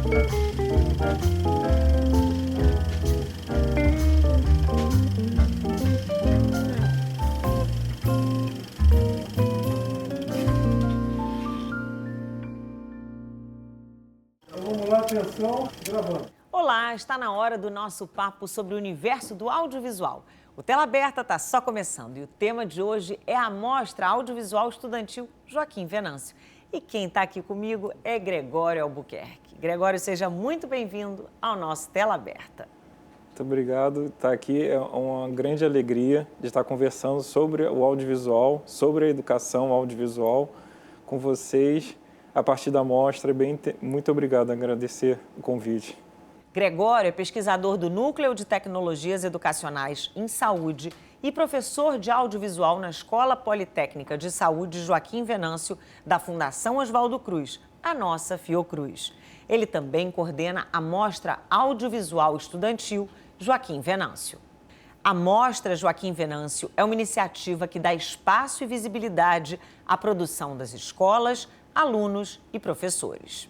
Vamos lá, atenção, gravando. Olá, está na hora do nosso papo sobre o universo do audiovisual. O Tela Aberta está só começando e o tema de hoje é a Mostra Audiovisual Estudantil Joaquim Venâncio. E quem está aqui comigo é Gregório Albuquerque. Gregório, seja muito bem-vindo ao nosso Tela Aberta. Muito obrigado. Estar aqui é uma grande alegria de estar conversando sobre o audiovisual, sobre a educação audiovisual com vocês a partir da mostra. Muito obrigado, agradecer o convite. Gregório é pesquisador do Núcleo de Tecnologias Educacionais em Saúde e professor de audiovisual na Escola Politécnica de Saúde Joaquim Venâncio, da Fundação Oswaldo Cruz, a nossa Fiocruz. Ele também coordena a Mostra Audiovisual Estudantil Joaquim Venâncio. A Mostra Joaquim Venâncio é uma iniciativa que dá espaço e visibilidade à produção das escolas, alunos e professores.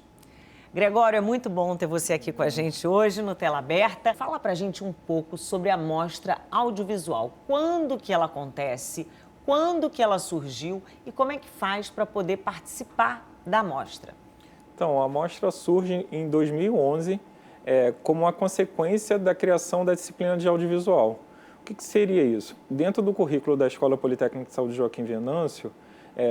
Gregório, é muito bom ter você aqui com a gente hoje no Tela Aberta. Fala pra gente um pouco sobre a Mostra Audiovisual. Quando que ela acontece, quando que ela surgiu e como é que faz para poder participar da mostra? Então, a mostra surge em 2011 como uma consequência da criação da disciplina de audiovisual. O que seria isso? Dentro do currículo da Escola Politécnica de Saúde Joaquim Venâncio,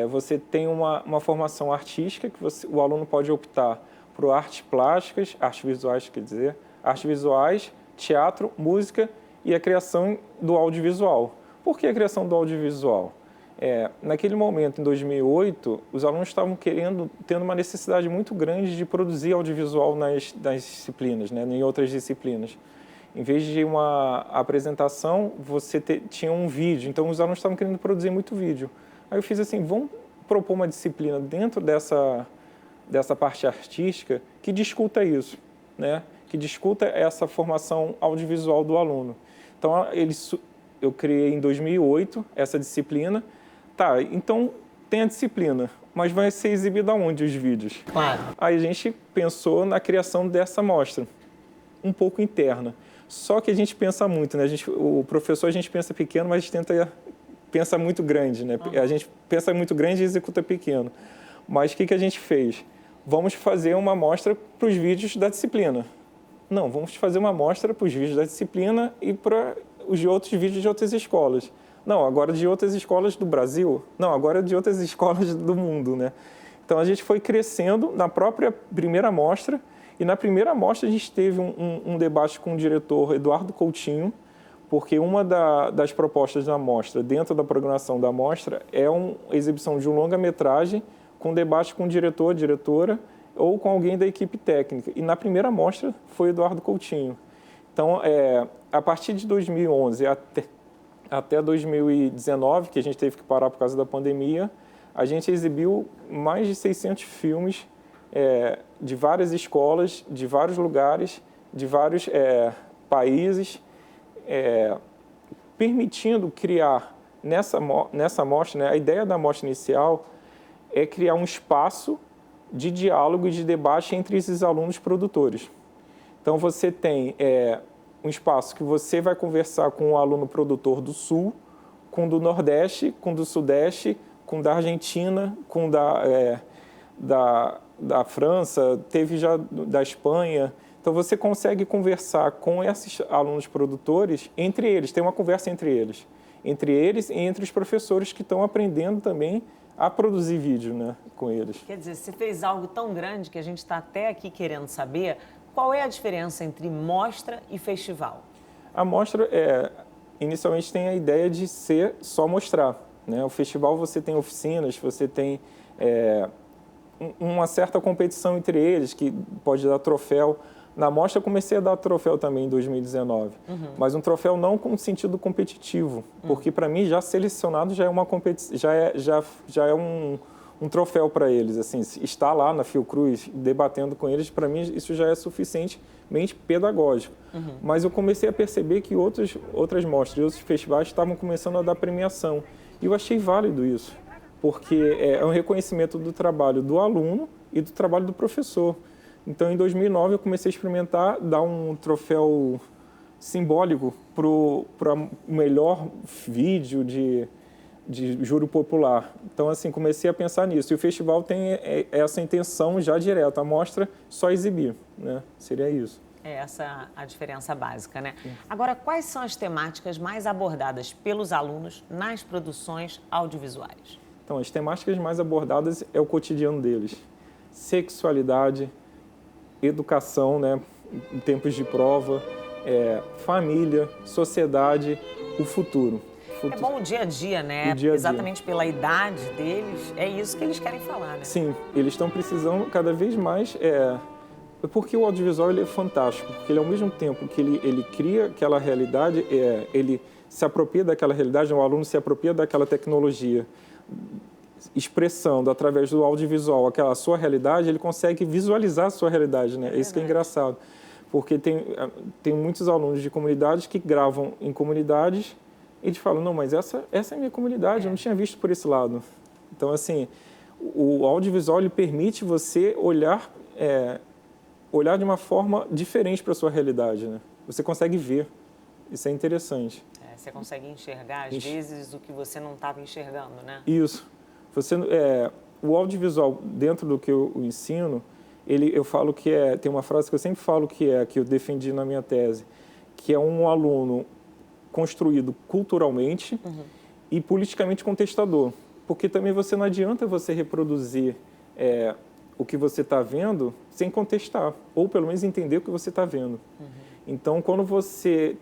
você tem uma formação artística que o aluno pode optar por artes plásticas, artes visuais, quer dizer, artes visuais, teatro, música e a criação do audiovisual. Por que a criação do audiovisual? Naquele momento, em 2008, os alunos estavam tendo uma necessidade muito grande de produzir audiovisual nas disciplinas, né, em outras disciplinas. Em vez de uma apresentação, você tinha um vídeo, então os alunos estavam querendo produzir muito vídeo. Aí eu fiz assim, vamos propor uma disciplina dentro dessa parte artística que discuta isso, né? Que discuta essa formação audiovisual do aluno. Então, eu criei em 2008 essa disciplina. Tá, então tem a disciplina, mas vai ser exibido aonde os vídeos? Claro. Aí a gente pensou na criação dessa mostra, um pouco interna. Só que a gente pensa muito, né? O professor, a gente pensa pequeno, mas a gente pensa muito grande, né? A gente pensa muito grande e executa pequeno. Mas o que a gente fez? Vamos fazer uma amostra para os vídeos da disciplina. Não, vamos fazer uma amostra para os vídeos da disciplina e para os outros vídeos de outras escolas. Não, agora de outras escolas do Brasil. Não, agora de outras escolas do mundo, né? Então, a gente foi crescendo na própria primeira amostra. E na primeira amostra, a gente teve um debate com o diretor Eduardo Coutinho, porque uma das propostas da amostra, dentro da programação da amostra, é uma exibição de um longa-metragem com debate com o diretor, diretora ou com alguém da equipe técnica. E na primeira amostra foi Eduardo Coutinho. Então, a partir de 2011 até 2019, que a gente teve que parar por causa da pandemia, a gente exibiu mais de 600 filmes de várias escolas, de vários lugares, de vários países, permitindo criar nessa amostra, né, a ideia da amostra inicial é criar um espaço de diálogo e de debate entre esses alunos produtores. Então, você tem um espaço que você vai conversar com o aluno produtor do Sul, com do Nordeste, com do Sudeste, com da Argentina, com da França, teve já da Espanha. Então, você consegue conversar com esses alunos produtores entre eles, tem uma conversa entre eles e entre os professores que estão aprendendo também a produzir vídeo, né, com eles. Quer dizer, você fez algo tão grande que a gente está até aqui querendo saber qual é a diferença entre mostra e festival. A mostra, inicialmente, tem a ideia de ser só mostrar, né? O festival você tem oficinas, você tem uma certa competição entre eles, que pode dar troféu. Na mostra eu comecei a dar troféu também em 2019, mas um troféu não com sentido competitivo, porque para mim já selecionado já é uma competição, já é um troféu para eles, assim, estar lá na Fiocruz debatendo com eles, para mim isso já é suficientemente pedagógico. Mas eu comecei a perceber que outras mostras e outros festivais estavam começando a dar premiação e eu achei válido isso, porque é um reconhecimento do trabalho do aluno e do trabalho do professor. Então, em 2009, eu comecei a experimentar dar um troféu simbólico para o melhor vídeo de júri popular. Então, assim, comecei a pensar nisso. E o festival tem essa intenção já direta, a mostra só exibir, né? Seria isso. É essa a diferença básica, né? Agora, quais são as temáticas mais abordadas pelos alunos nas produções audiovisuais? Então, as temáticas mais abordadas é o cotidiano deles. Sexualidade, educação, né, em tempos de prova, família, sociedade, o futuro. É bom o dia a dia, né? O dia a dia. Exatamente pela idade deles, é isso que eles querem falar, né? Sim, eles estão precisando cada vez mais... Porque o audiovisual ele é fantástico, porque ele, ao mesmo tempo que ele cria aquela realidade, ele se apropria daquela realidade, o aluno se apropria daquela tecnologia, expressando através do audiovisual aquela sua realidade, ele consegue visualizar a sua realidade, né? É isso que é engraçado, porque tem muitos alunos de comunidades que gravam em comunidades e eles falam, não, mas essa é a minha comunidade, eu não tinha visto por esse lado. Então, assim, o audiovisual ele permite você olhar de uma forma diferente para a sua realidade, né? Você consegue ver, isso é interessante. Você consegue enxergar, às vezes, o que você não estava enxergando, né? Isso. O audiovisual, dentro do que eu ensino, eu falo que tem uma frase que eu sempre falo que eu defendi na minha tese, que é um aluno construído culturalmente e politicamente contestador. Porque também não adianta você reproduzir o que você está vendo sem contestar, ou pelo menos entender o que você está vendo. Então, quando você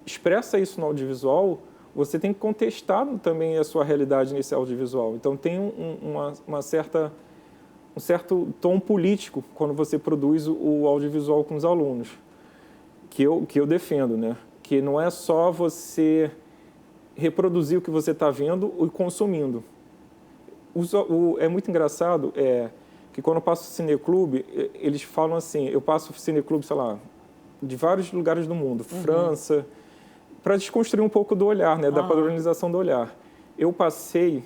expressa isso no audiovisual, você tem que contestar também a sua realidade nesse audiovisual. Então, tem um certo tom político quando você produz o audiovisual com os alunos, que eu defendo, né? Que não é só você reproduzir o que você está vendo e consumindo. É muito engraçado que quando eu passo cineclube, eles falam assim, eu passo cineclube, sei lá, de vários lugares do mundo, França, para desconstruir um pouco do olhar, né, da padronização do olhar. Eu passei,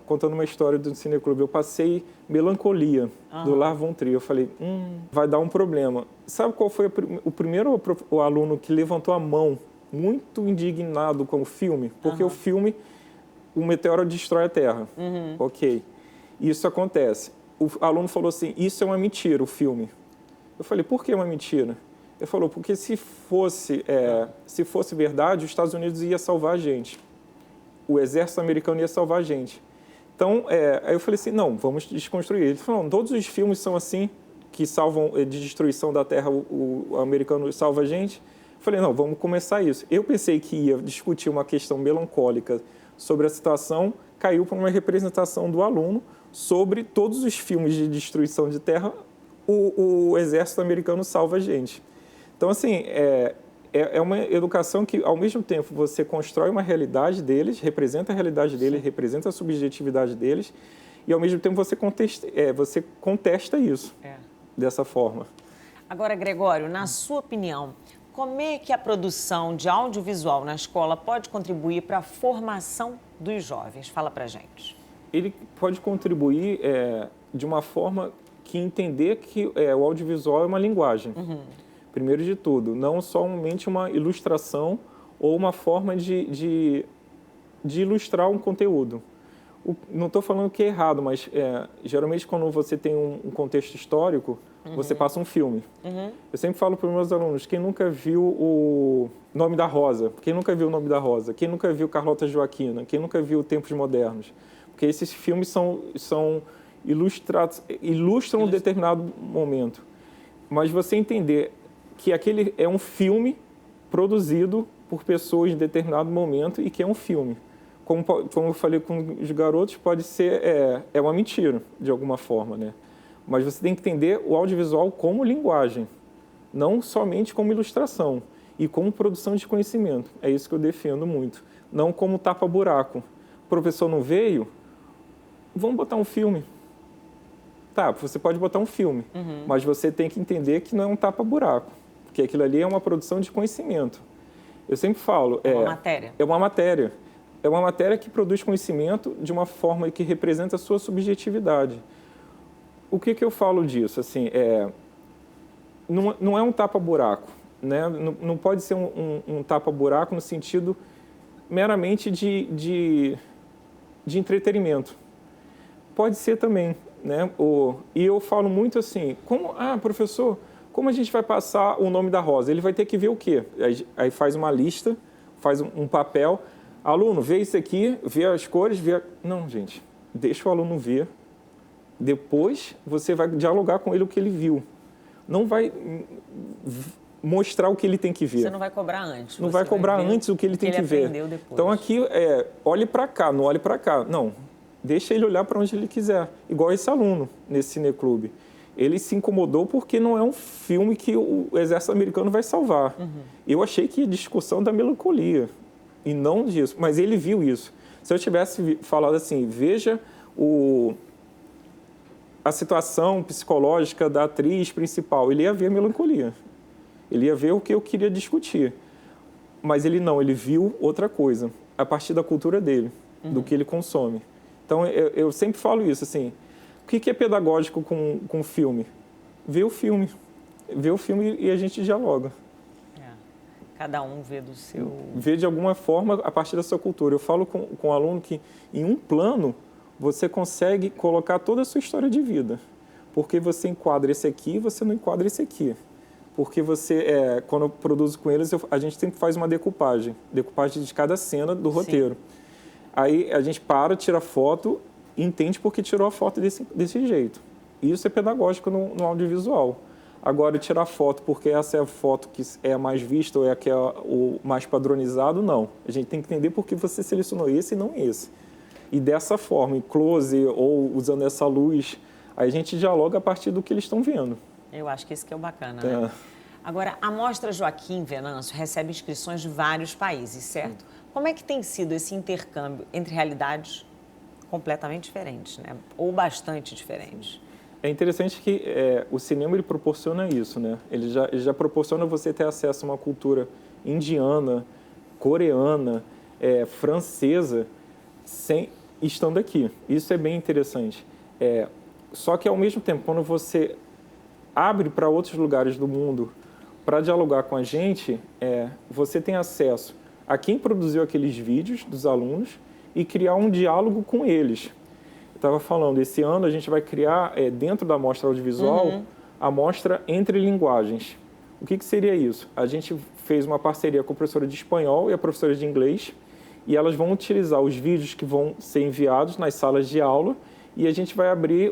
contando uma história do cineclube, eu passei Melancolia, do Lars von Trier. Eu falei, vai dar um problema. Sabe qual foi o primeiro aluno que levantou a mão, muito indignado com o filme? Porque o filme, o meteoro destrói a Terra. Ok. Isso acontece. O aluno falou assim, isso é uma mentira, o filme. Eu falei, por que é uma mentira? Ele falou, porque se fosse verdade, os Estados Unidos ia salvar a gente. O exército americano ia salvar a gente. Então, aí eu falei assim, não, vamos desconstruir. Ele falou, não, todos os filmes são assim, que salvam de destruição da Terra, o americano salva a gente. Eu falei, não, vamos começar isso. Eu pensei que ia discutir uma questão melancólica sobre a situação, caiu para uma representação do aluno sobre todos os filmes de destruição de terra, o exército americano salva a gente. Então, assim, é uma educação que, ao mesmo tempo, você constrói uma realidade deles, representa a realidade deles, representa a subjetividade deles, e, ao mesmo tempo, você contesta isso dessa forma. Agora, Gregório, na sua opinião, como é que a produção de audiovisual na escola pode contribuir para a formação dos jovens? Fala pra gente. Ele pode contribuir de uma forma que entender que o audiovisual é uma linguagem. Primeiro de tudo, não somente uma ilustração ou uma forma de ilustrar um conteúdo. Não estou falando que é errado, mas geralmente quando você tem um contexto histórico, você passa um filme. Eu sempre falo para os meus alunos, quem nunca viu o Nome da Rosa? Quem nunca viu o Nome da Rosa? Quem nunca viu Carlota Joaquina? Quem nunca viu Tempos Modernos? Porque esses filmes ilustram um determinado momento. Mas você entender que aquele é um filme produzido por pessoas em determinado momento e que é um filme. Como eu falei com os garotos, pode ser uma mentira, de alguma forma, né? Mas você tem que entender o audiovisual como linguagem, não somente como ilustração e como produção de conhecimento. É isso que eu defendo muito. Não como tapa-buraco. O professor não veio, vamos botar um filme. Tá, você pode botar um filme, mas você tem que entender que não é um tapa-buraco, porque aquilo ali é uma produção de conhecimento. Eu sempre falo... É uma matéria. É uma matéria. É uma matéria que produz conhecimento de uma forma que representa a sua subjetividade. O que eu falo disso? Assim, não é um tapa-buraco, né? Não pode ser um tapa-buraco no sentido meramente de entretenimento. Pode ser também, né? E eu falo muito assim, professor, como a gente vai passar o nome da rosa? Ele vai ter que ver o quê? Aí faz uma lista, faz um papel, aluno, vê isso aqui, vê as cores, vê... Não, gente, deixa o aluno ver, depois você vai dialogar com ele o que ele viu. Não vai mostrar o que ele tem que ver. Você não vai cobrar antes. Não vai cobrar antes o que ele tem que ver. Então aqui olhe para cá, não olhe para cá. Não, deixa ele olhar para onde ele quiser. Igual esse aluno nesse cineclube. Ele se incomodou porque não é um filme que o exército americano vai salvar. Uhum. Eu achei que a discussão da melancolia e não disso, mas ele viu isso. Se eu tivesse falado assim, veja a situação psicológica da atriz principal, ele ia ver a melancolia. Ele ia ver o que eu queria discutir. Mas ele viu outra coisa, a partir da cultura dele, do que ele consome. Então, eu sempre falo isso, assim, o que é pedagógico com filme? Ver o filme. Ver o filme e a gente dialoga. Cada um vê do seu... Vê de alguma forma a partir da sua cultura. Eu falo com o aluno que, em um plano, você consegue colocar toda a sua história de vida. Porque você enquadra esse aqui, você não enquadra esse aqui. Porque você, quando eu produzo com eles, a gente sempre faz uma decupagem de cada cena do roteiro. Sim. Aí a gente tira foto e entende por que tirou a foto desse jeito. Isso é pedagógico no audiovisual. Agora, tirar foto porque essa é a foto que é a mais vista ou é a que é o mais padronizado, não. A gente tem que entender por que você selecionou esse e não esse. E dessa forma, em close ou usando essa luz, aí a gente dialoga a partir do que eles estão vendo. Eu acho que isso que é o bacana, né? Agora, a Mostra Joaquim Venâncio recebe inscrições de vários países, certo? Como é que tem sido esse intercâmbio entre realidades completamente diferentes, né? Ou bastante diferentes? É interessante que o cinema ele proporciona isso, né? Ele já proporciona você ter acesso a uma cultura indiana, coreana, francesa, estando aqui. Isso é bem interessante. Só que, ao mesmo tempo, quando você abre para outros lugares do mundo para dialogar com a gente, você tem acesso a quem produziu aqueles vídeos dos alunos e criar um diálogo com eles. Estava falando, esse ano a gente vai criar, dentro da mostra audiovisual, a mostra Entre Linguagens. O que seria isso? A gente fez uma parceria com a professora de espanhol e a professora de inglês, e elas vão utilizar os vídeos que vão ser enviados nas salas de aula, e a gente vai abrir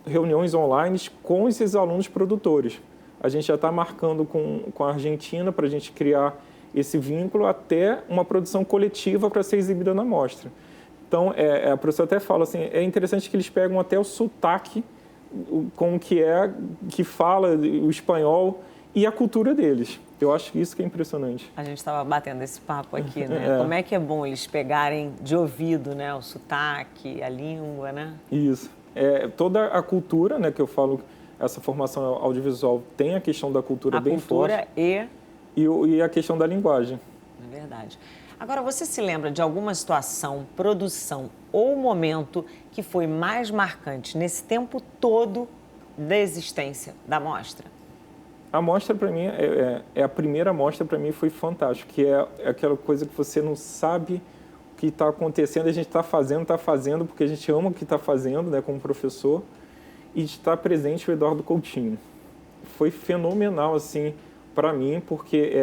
reuniões online com esses alunos produtores. A gente já está marcando com a Argentina para a gente criar esse vínculo até uma produção coletiva para ser exibida na mostra. Então, a professora até fala assim, é interessante que eles pegam até o sotaque, como que fala o espanhol e a cultura deles. Eu acho que isso que é impressionante. A gente estava batendo esse papo aqui, né? Como é que é bom eles pegarem de ouvido, né? O sotaque, a língua, né? Isso. Toda a cultura, né, que eu falo, essa formação audiovisual tem a questão da cultura bem forte. A cultura e a questão da linguagem. É verdade. Agora, você se lembra de alguma situação, produção ou momento que foi mais marcante nesse tempo todo da existência da mostra? A mostra, para mim, a primeira mostra, para mim, foi fantástica, que é aquela coisa que você não sabe o que está acontecendo, a gente está fazendo, porque a gente ama o que está fazendo, né, como professor, e está presente o Eduardo Coutinho. Foi fenomenal, assim, para mim, porque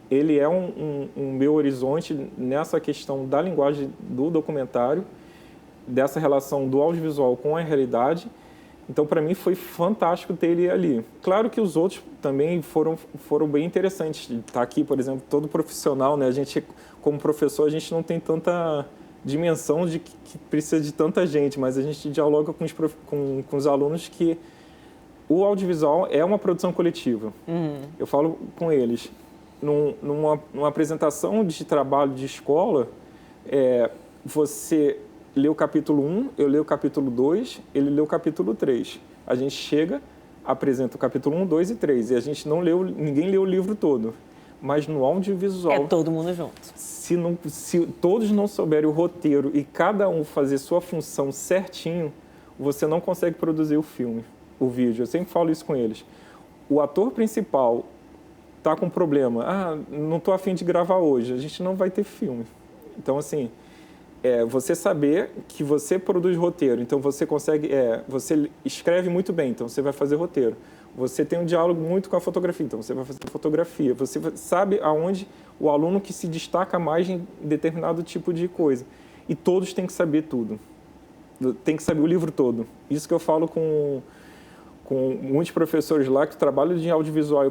ele é um meu horizonte nessa questão da linguagem do documentário, dessa relação do audiovisual com a realidade. Então, para mim, foi fantástico ter ele ali. Claro que os outros também foram bem interessantes. Tá aqui, por exemplo, todo profissional, né? A gente, como professor, a gente não tem tanta dimensão de que precisa de tanta gente, mas a gente dialoga com os alunos que o audiovisual é uma produção coletiva. Eu falo com eles. Numa apresentação de trabalho de escola, você lê o capítulo 1, eu leio o capítulo 2, ele lê o capítulo 3. A gente chega, apresenta o capítulo 1, 2 e 3, e a gente ninguém leu o livro todo. Mas no audiovisual... É todo mundo junto. Se todos não souberem o roteiro e cada um fazer sua função certinho, você não consegue produzir o filme, o vídeo. Eu sempre falo isso com eles. o ator principal está com problema, não estou a fim de gravar hoje, a gente não vai ter filme. Então, assim, você saber que você produz roteiro, então você consegue, você escreve muito bem, então você vai fazer roteiro. Você tem um diálogo muito com a fotografia, então você vai fazer fotografia. Você sabe aonde o aluno que se destaca mais em determinado tipo de coisa. E todos têm que saber tudo. Tem que saber o livro todo. Isso que eu falo com muitos professores lá que trabalham de audiovisual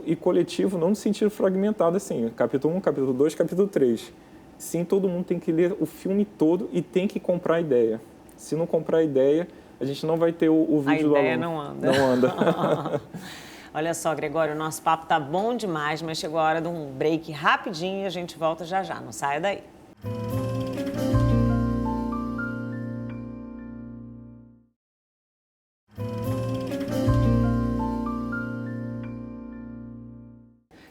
e coletivo não no sentido fragmentado assim, capítulo 1, capítulo 2, capítulo 3. Sim, todo mundo tem que ler o filme todo e tem que comprar a ideia. Se não comprar a ideia, a gente não vai ter o vídeo do aluno. A ideia não anda. Não anda. Olha só, Gregório, o nosso papo tá bom demais, mas chegou a hora de um break rapidinho e a gente volta já já. Não saia daí.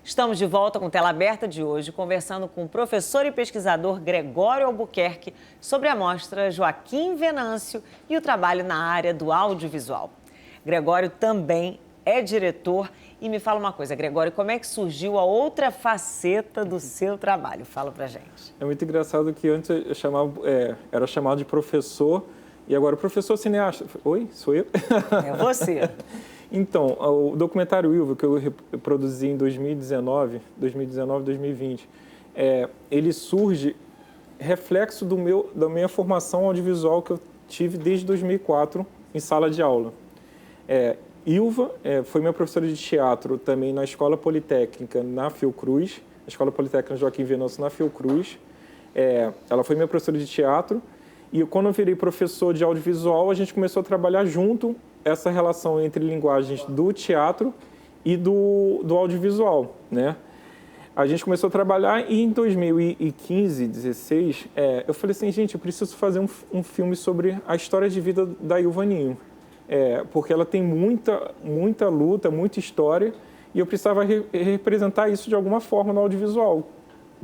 Estamos de volta com Tela Aberta de hoje, conversando com o professor e pesquisador Gregório Albuquerque sobre a mostra Joaquim Venâncio e o trabalho na área do audiovisual. Gregório também é diretor e me fala uma coisa, Gregório, como é que surgiu a outra faceta do seu trabalho? Fala pra gente. É muito engraçado que antes eu era chamado de professor e agora professor cineasta. Oi, sou eu? É você. Então, o documentário Ilva, que eu produzi em 2019, 2020, ele surge reflexo da minha formação audiovisual que eu tive desde 2004 em sala de aula. Ilva foi minha professora de teatro também na Escola Politécnica na Fiocruz, a Escola Politécnica Joaquim Venâncio na Fiocruz. Ela foi minha professora de teatro e quando eu virei professor de audiovisual, a gente começou a trabalhar junto essa relação entre linguagens do teatro e do audiovisual, né? A gente começou a trabalhar e em 2015, 2016, eu falei assim, gente, eu preciso fazer um filme sobre a história de vida da Ilva Ninho, porque ela tem muita luta, muita história e eu precisava representar isso de alguma forma no audiovisual,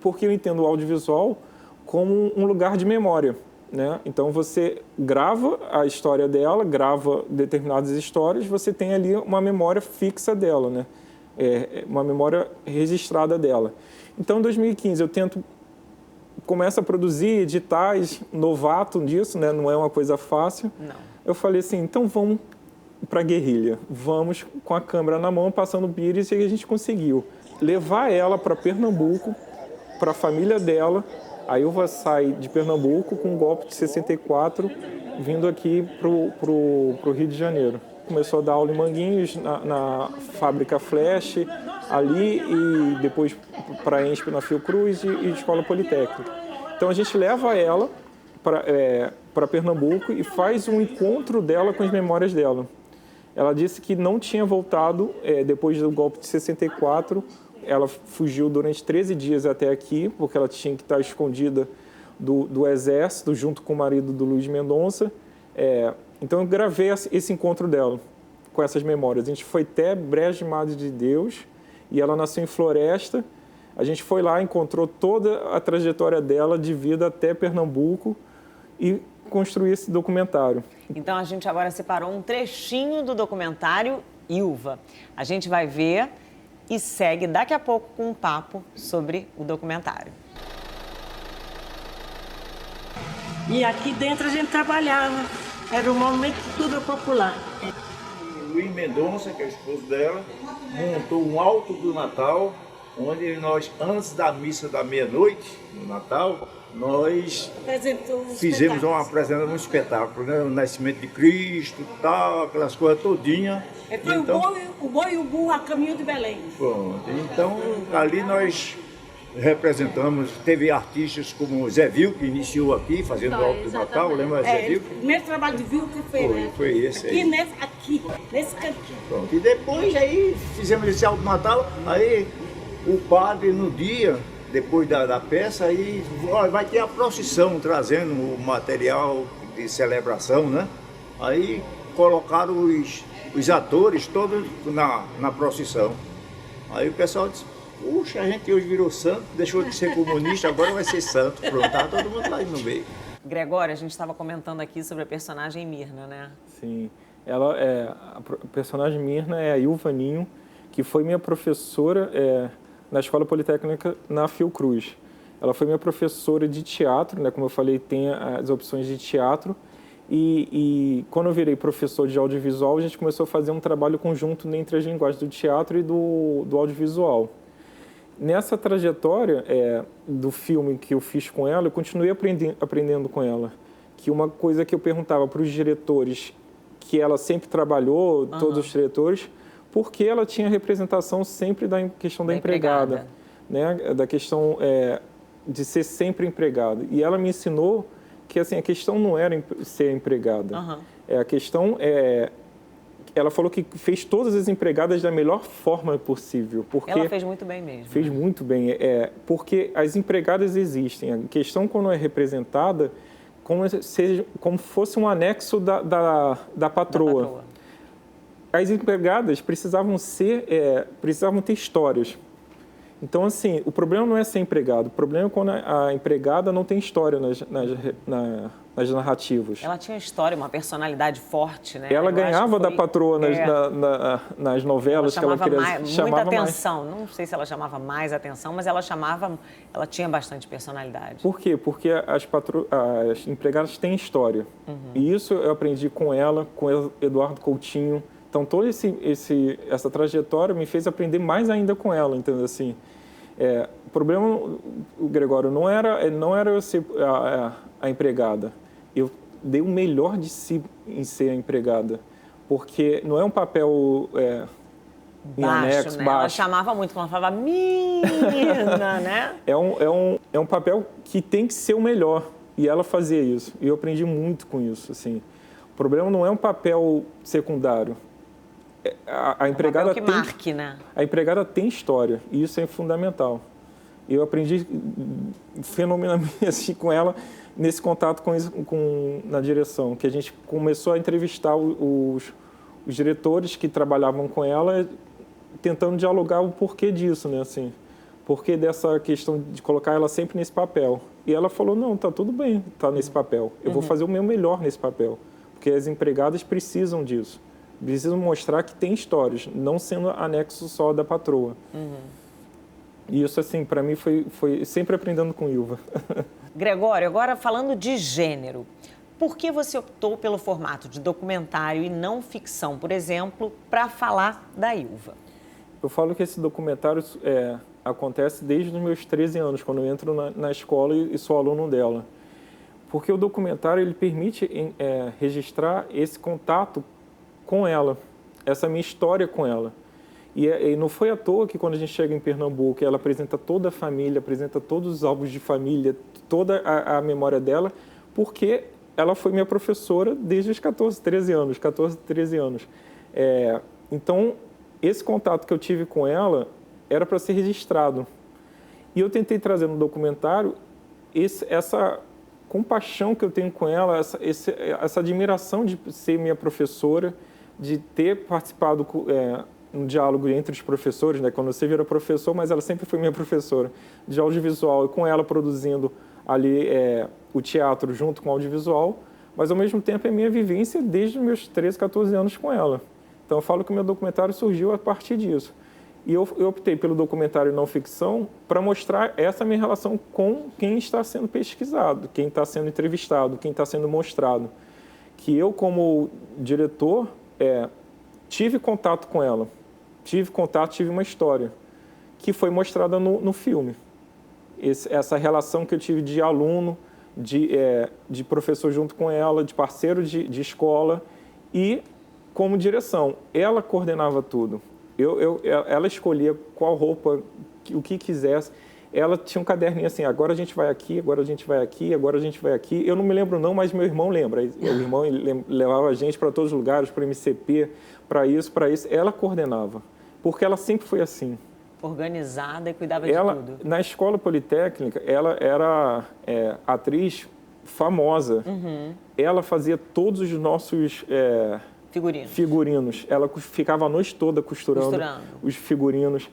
porque eu entendo o audiovisual como um lugar de memória. Né? Então, você grava a história dela, grava determinadas histórias, você tem ali uma memória fixa dela, né? Uma memória registrada dela. Então, em 2015, começo a produzir editais, novato disso, né? Não é uma coisa fácil. Não. Eu falei assim, então vamos para a guerrilha, vamos com a câmera na mão, passando pires, e a gente conseguiu levar ela para Pernambuco, para a família dela. A Ilva sai de Pernambuco com um golpe de 64, vindo aqui para o Rio de Janeiro. Começou a dar aula em Manguinhos, na fábrica Flash, ali, e depois para a ENSP na Fiocruz e Escola Politécnica. Então a gente leva ela para Pernambuco e faz um encontro dela com as memórias dela. Ela disse que não tinha voltado depois do golpe de 64. Ela fugiu durante 13 dias até aqui, porque ela tinha que estar escondida do exército, junto com o marido do Luiz Mendonça. Então, eu gravei esse encontro dela, com essas memórias. A gente foi até Brejo de Madre de Deus, e ela nasceu em Floresta. A gente foi lá, encontrou toda a trajetória dela de vida até Pernambuco e construiu esse documentário. Então, a gente agora separou um trechinho do documentário Ilva. A gente vai ver e segue daqui a pouco com um papo sobre o documentário. E aqui dentro a gente trabalhava, era o momento de cultura popular. Luiz Mendonça, que é o esposo dela, montou um alto do Natal, onde nós, antes da missa da meia-noite, no Natal, nós apresentamos um espetáculo, né? O nascimento de Cristo, tal, aquelas coisas todinhas. Foi então, o boi e o burro a caminho de Belém. Pronto. Então, ali nós representamos, teve artistas como Zé Vil, que iniciou aqui, fazendo o Alto do Natal, lembra Zé Vil? O primeiro trabalho de Vil que fez, foi esse aí. Aqui, nesse cantinho. Pronto. E depois aí fizemos esse Alto do Natal, aí o padre no dia, depois da peça, aí vai ter a procissão trazendo o material de celebração, né? Aí colocaram os atores todos na procissão. Aí o pessoal disse, puxa, a gente hoje virou santo, deixou de ser comunista, agora vai ser santo. Pronto, tá todo mundo lá no meio. Gregório, a gente estava comentando aqui sobre a personagem Mirna, né? Sim. A personagem Mirna é a Ilva Ninho, que foi minha professora na Escola Politécnica na Fiocruz. Ela foi minha professora de teatro, né? Como eu falei, tem as opções de teatro. E quando eu virei professor de audiovisual, a gente começou a fazer um trabalho conjunto entre as linguagens do teatro e do audiovisual. Nessa trajetória do filme que eu fiz com ela, eu continuei aprendendo com ela. Que uma coisa que eu perguntava para os diretores, que ela sempre trabalhou, todos os diretores, porque ela tinha representação sempre da questão da empregada, né? Da questão de ser sempre empregada. E ela me ensinou que assim, a questão não era ser empregada. A questão ela falou que fez todas as empregadas da melhor forma possível. Porque ela fez muito bem mesmo. Fez muito bem. Porque as empregadas existem. A questão, quando é representada, como fosse um anexo da patroa. As empregadas precisavam ter histórias. Então, assim, o problema não é ser empregado. O problema é quando a empregada não tem história nas narrativas. Ela tinha história, uma personalidade forte, né? Ela ganhava da patroa nas novelas que ela queria chamar muita atenção. Não sei se ela chamava mais atenção, mas ela tinha bastante personalidade. Por quê? Porque as empregadas têm história. E isso eu aprendi com ela, com o Eduardo Coutinho. Então, toda essa trajetória me fez aprender mais ainda com ela, entendeu? Assim, o problema, Gregório, não era eu ser a empregada. Eu dei o melhor de si em ser a empregada, porque não é um papel em anexo, né? baixo. Ela chamava muito, quando ela falava Mirna, né? É um papel que tem que ser o melhor, e ela fazia isso. E eu aprendi muito com isso, assim. O problema não é um papel secundário. A empregada um papel que marque, né? A empregada tem história, e isso é fundamental. Eu aprendi fenomenalmente assim, com ela nesse contato na direção, que a gente começou a entrevistar os diretores que trabalhavam com ela, tentando dialogar o porquê disso, né? Assim, porquê dessa questão de colocar ela sempre nesse papel. E ela falou, não, tá tudo bem, tá nesse papel. Eu vou fazer o meu melhor nesse papel, porque as empregadas precisam disso. Precisam mostrar que tem histórias, não sendo anexo só da patroa. E isso, assim, para mim foi sempre aprendendo com Ilva. Gregório, agora falando de gênero, por que você optou pelo formato de documentário e não ficção, por exemplo, para falar da Ilva? Eu falo que esse documentário acontece desde os meus 13 anos, quando eu entro na escola e sou aluno dela. Porque o documentário ele permite registrar esse contato com ela, essa minha história com ela. E não foi à toa que quando a gente chega em Pernambuco, ela apresenta toda a família, apresenta todos os álbuns de família, toda a memória dela, porque ela foi minha professora desde os 14, 13 anos. Então, esse contato que eu tive com ela era para ser registrado. E eu tentei trazer no documentário essa compaixão que eu tenho com ela, essa admiração de ser minha professora, de ter participado no diálogo entre os professores, né? Quando você vira professor, mas ela sempre foi minha professora de audiovisual, e com ela produzindo ali o teatro junto com o audiovisual, mas ao mesmo tempo é minha vivência desde os meus 13, 14 anos com ela. Então eu falo que o meu documentário surgiu a partir disso. E eu optei pelo documentário não ficção para mostrar essa minha relação com quem está sendo pesquisado, quem está sendo entrevistado, quem está sendo mostrado. Que eu, como diretor, tive contato com ela, tive uma história que foi mostrada no filme. Essa relação que eu tive de aluno, de professor junto com ela, de parceiro de escola e como direção. Ela coordenava tudo. Ela escolhia qual roupa, o que quisesse. Ela tinha um caderninho assim, agora a gente vai aqui, agora a gente vai aqui, agora a gente vai aqui. Eu não me lembro não, mas meu irmão lembra. O irmão levava a gente para todos os lugares, para o MCP, para isso. Ela coordenava, porque ela sempre foi assim. Organizada e cuidava de tudo. Na escola politécnica, ela era atriz famosa. Ela fazia todos os nossos figurinos. Ela ficava a noite toda costurando os figurinos.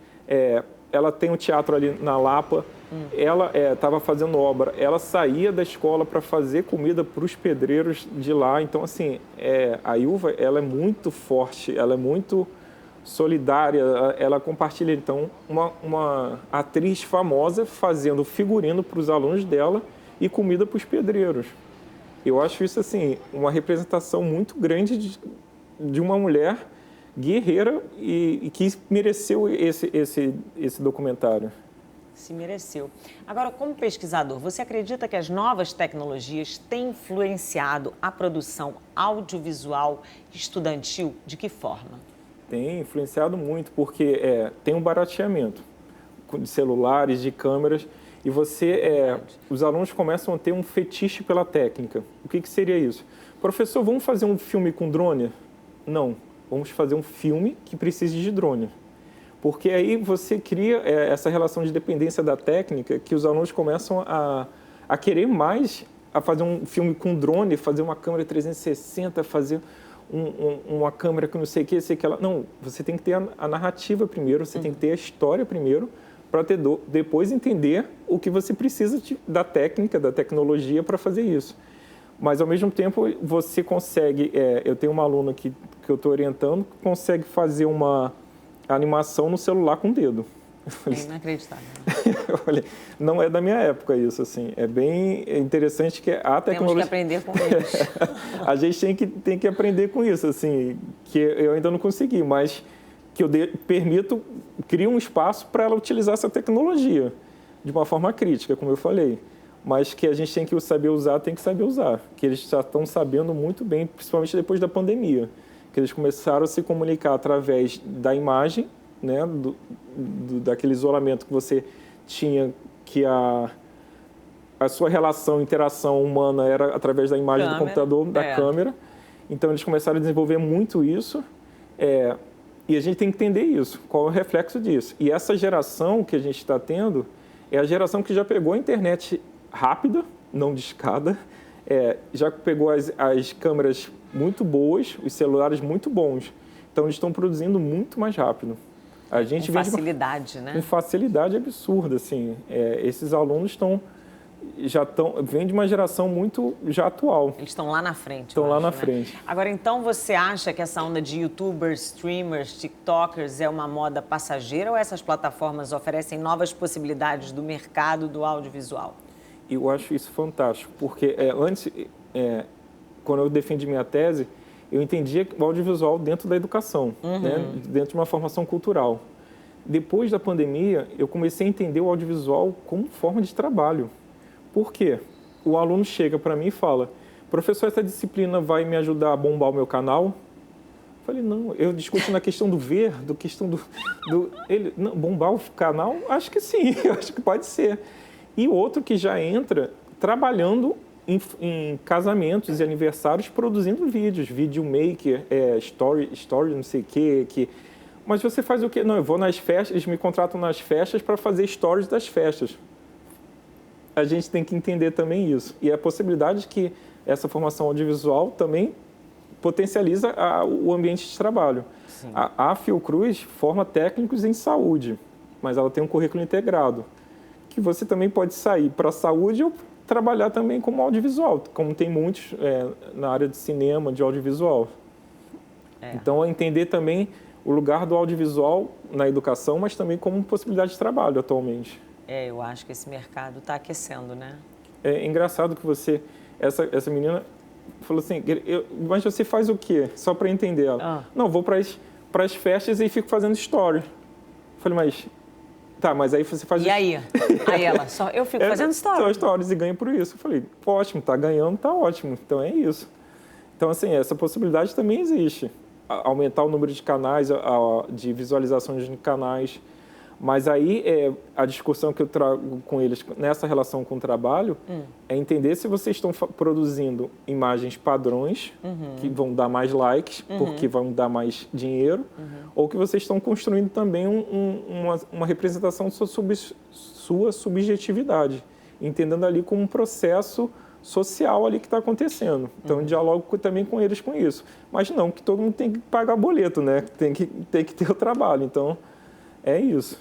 ela tem um teatro ali na Lapa, ela estava fazendo obra, ela saía da escola para fazer comida para os pedreiros de lá. Então, assim, a Ilva, ela é muito forte, ela é muito solidária, ela compartilha. Então, uma atriz famosa fazendo figurino para os alunos dela e comida para os pedreiros. Eu acho isso, assim, uma representação muito grande de uma mulher guerreira e que mereceu esse documentário. Se mereceu. Agora, como pesquisador, você acredita que as novas tecnologias têm influenciado a produção audiovisual estudantil? De que forma? Tem influenciado muito, porque tem um barateamento de celulares, de câmeras, e os alunos começam a ter um fetiche pela técnica. O que seria isso? Professor, vamos fazer um filme com drone? Não, vamos fazer um filme que precise de drone. Porque aí você cria essa relação de dependência da técnica, que os alunos começam a querer mais a fazer um filme com drone, fazer uma câmera 360, fazer uma câmera que não sei o que, sei que ela... Não, você tem que ter a narrativa primeiro, você tem que ter a história primeiro, para depois entender o que você precisa da técnica, da tecnologia para fazer isso. Mas, ao mesmo tempo, você consegue... eu tenho uma aluna que eu estou orientando que consegue fazer uma animação no celular com o dedo. É inacreditável. Olha, não é da minha época isso, assim. É bem interessante que a tecnologia... Temos que aprender com eles. A gente tem que aprender com isso, assim, que eu ainda não consegui, mas que eu crio um espaço para ela utilizar essa tecnologia de uma forma crítica, como eu falei. Mas que a gente tem que saber usar, que eles já estão sabendo muito bem, principalmente depois da pandemia, que eles começaram a se comunicar através da imagem, né, daquele isolamento que você tinha, que a sua relação, interação humana era através da imagem do computador, da câmera. Então, eles começaram a desenvolver muito isso, e a gente tem que entender isso, qual é o reflexo disso. E essa geração que a gente está tendo é a geração que já pegou a internet rápida, não de escada, já pegou as câmeras muito boas, os celulares muito bons. Então, eles estão produzindo muito mais rápido. A gente com facilidade, né? Com facilidade absurda, assim. Esses alunos vêm de uma geração muito já atual. Eles estão lá na frente. Estão lá na frente. Agora, então, você acha que essa onda de youtubers, streamers, tiktokers é uma moda passageira ou essas plataformas oferecem novas possibilidades do mercado do audiovisual? Eu acho isso fantástico, porque antes, quando eu defendi minha tese, eu entendia o audiovisual dentro da educação, né? Dentro de uma formação cultural. Depois da pandemia, eu comecei a entender o audiovisual como forma de trabalho. Por quê? O aluno chega para mim e fala, professor, essa disciplina vai me ajudar a bombar o meu canal? Eu falei, não, eu discuto na questão do ver, bombar o canal? Acho que sim, eu acho que pode ser. E outro que já entra trabalhando em casamentos e aniversários, produzindo vídeos, videomaker, story não sei o quê. Mas você faz o quê? Não, eu vou nas festas, eles me contratam nas festas para fazer stories das festas. A gente tem que entender também isso. E a possibilidade que essa formação audiovisual também potencializa o ambiente de trabalho. A Fiocruz forma técnicos em saúde, mas ela tem um currículo integrado, que você também pode sair para a saúde ou trabalhar também como audiovisual, como tem muitos na área de cinema, de audiovisual. Então, entender também o lugar do audiovisual na educação, mas também como possibilidade de trabalho atualmente. Eu acho que esse mercado está aquecendo, né? É engraçado que essa menina falou assim, mas você faz o quê? Só para entender ela. Não, vou para as festas e fico fazendo story. Eu falei, mas... Tá, mas aí você faz... E aí? Aí ela, eu fico fazendo stories. Só stories e ganho por isso. Eu falei, ótimo, tá ganhando, tá ótimo. Então é isso. Então, assim, essa possibilidade também existe. Aumentar o número de canais, de visualizações de canais. Mas aí, a discussão que eu trago com eles nessa relação com o trabalho é entender se vocês estão produzindo imagens padrões, que vão dar mais likes, porque vão dar mais dinheiro, ou que vocês estão construindo também uma representação da sua subjetividade, entendendo ali como um processo social ali que está acontecendo. Então, dialogo também com eles com isso. Mas não, que todo mundo tem que pagar boleto, né? Tem que ter o trabalho. Então, é isso.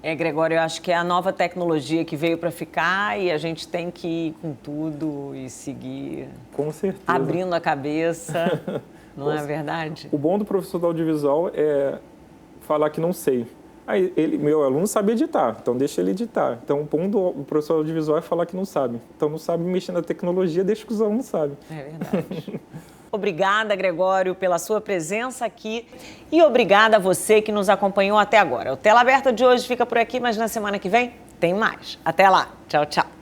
Gregório, eu acho que é a nova tecnologia que veio para ficar e a gente tem que ir com tudo e seguir. Com certeza. Abrindo a cabeça, não é verdade? O bom do professor do audiovisual é falar que não sei. Aí meu aluno sabe editar, então deixa ele editar. Então o bom do professor audiovisual é falar que não sabe. Então não sabe mexer na tecnologia, deixa que os alunos sabem. É verdade. Obrigada, Gregório, pela sua presença aqui e obrigada a você que nos acompanhou até agora. O Tela Aberta de hoje fica por aqui, mas na semana que vem tem mais. Até lá. Tchau, tchau.